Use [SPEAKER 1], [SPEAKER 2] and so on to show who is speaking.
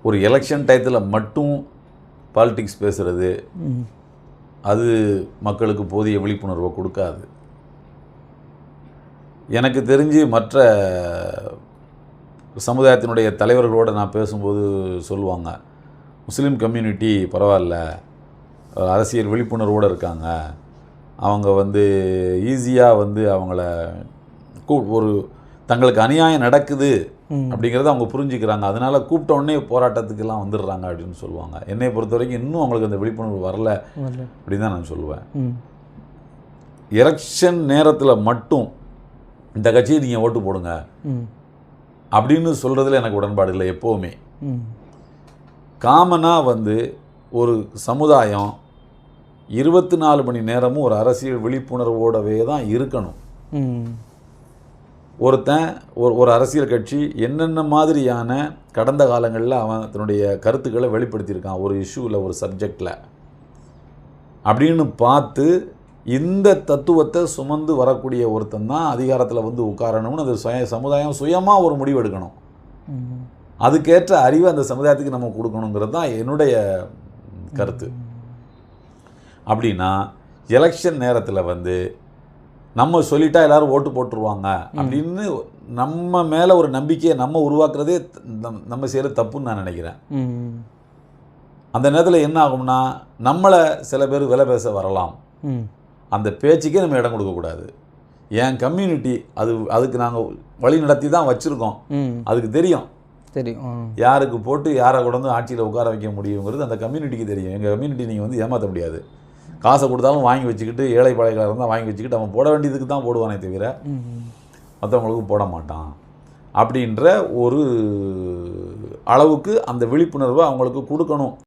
[SPEAKER 1] ஒரு எலெக்ஷன் டயத்தில் மட்டும் பாலிடிக்ஸ் பேசுகிறது அது மக்களுக்கு போதிய விழிப்புணர்வை கொடுக்காது. எனக்கு தெரிஞ்சு மற்ற சமுதாயத்தினுடைய தலைவர்களோடு நான் பேசும்போது சொல்லுவாங்க, முஸ்லீம் கம்யூனிட்டி பரவாயில்ல, அரசியல் விழிப்புணர்வோடு இருக்காங்க, அவங்க ஈஸியாக அவங்கள ஒரு தங்களுக்கு அநியாயம் நடக்குது அப்படிங்கிறத அவங்க புரிஞ்சுக்கிறாங்க, அதனால் கூப்பிட்ட உடனே போராட்டத்துக்கெல்லாம் வந்துடுறாங்க அப்படின்னு சொல்லுவாங்க. என்னை பொறுத்த வரைக்கும் இன்னும் அவங்களுக்கு அந்த விழிப்புணர்வு வரல அப்படின்னு தான் நான் சொல்லுவேன். எலெக்ஷன் நேரத்தில் மட்டும் இந்த கட்சியை நீங்கள் ஓட்டு போடுங்க அப்படின்னு சொல்கிறதுல எனக்கு உடன்பாடு இல்லை. எப்போவுமே காமனாக ஒரு சமுதாயம் 24 மணி நேரமும் ஒரு அரசியல் விழிப்புணர்வோடவே தான் இருக்கணும். ஒரு அரசியல் கட்சி என்னென்ன மாதிரியான கடந்த காலங்களில் அவன் தன்னுடைய கருத்துக்களை வெளிப்படுத்தியிருக்கான் ஒரு இஷ்யூவில், ஒரு சப்ஜெக்டில் அப்படின்னு பார்த்து இந்த தத்துவத்தை சுமந்து வரக்கூடிய ஒருத்தன் தான் அதிகாரத்தில் உட்காரணும்னு அது சமுதாயம் சுயமாக ஒரு முடிவு எடுக்கணும். அதுக்கேற்ற அறிவை அந்த சமுதாயத்துக்கு நம்ம கொடுக்கணுங்கிறது தான் என்னுடைய கருத்து. அப்படின்னா எலெக்ஷன் நேரத்தில் நம்ம சொல்லிட்டா எல்லாரும் ஓட்டு போட்டுருவாங்க அப்படின்னு நம்ம மேலே ஒரு நம்பிக்கையை நம்ம உருவாக்குறதே நம்ம செய்கிற தப்புன்னு நான் நினைக்கிறேன். அந்த நேரத்தில் என்ன ஆகும்னா நம்மளை சில பேர் விலை பேச வரலாம். அந்த பேச்சுக்கே நம்ம இடம் கொடுக்கக்கூடாது. என் கம்யூனிட்டி அதுக்கு நாங்கள் வழி நடத்தி தான் வச்சுருக்கோம், அதுக்கு தெரியும் யாருக்கு போட்டு யாரை கொண்டு ஆட்சியில் உட்கார வைக்க முடியுங்கிறது அந்த கம்யூனிட்டிக்கு தெரியும். எங்கள் கம்யூனிட்டி நீங்கள் ஏமாற்ற முடியாது. காசை கொடுத்தாலும் வாங்கி வச்சுக்கிட்டு, ஏழை பாளையக்காரர் இருந்தால் வாங்கி வச்சுக்கிட்டு அவன் போட வேண்டியதுக்கு தான் போடுவானே தவிர மற்றவங்களுக்கு போட மாட்டான் அப்படின்ற ஒரு அளவுக்கு அந்த விழிப்புணர்வை அவங்களுக்கு கொடுக்கணும்.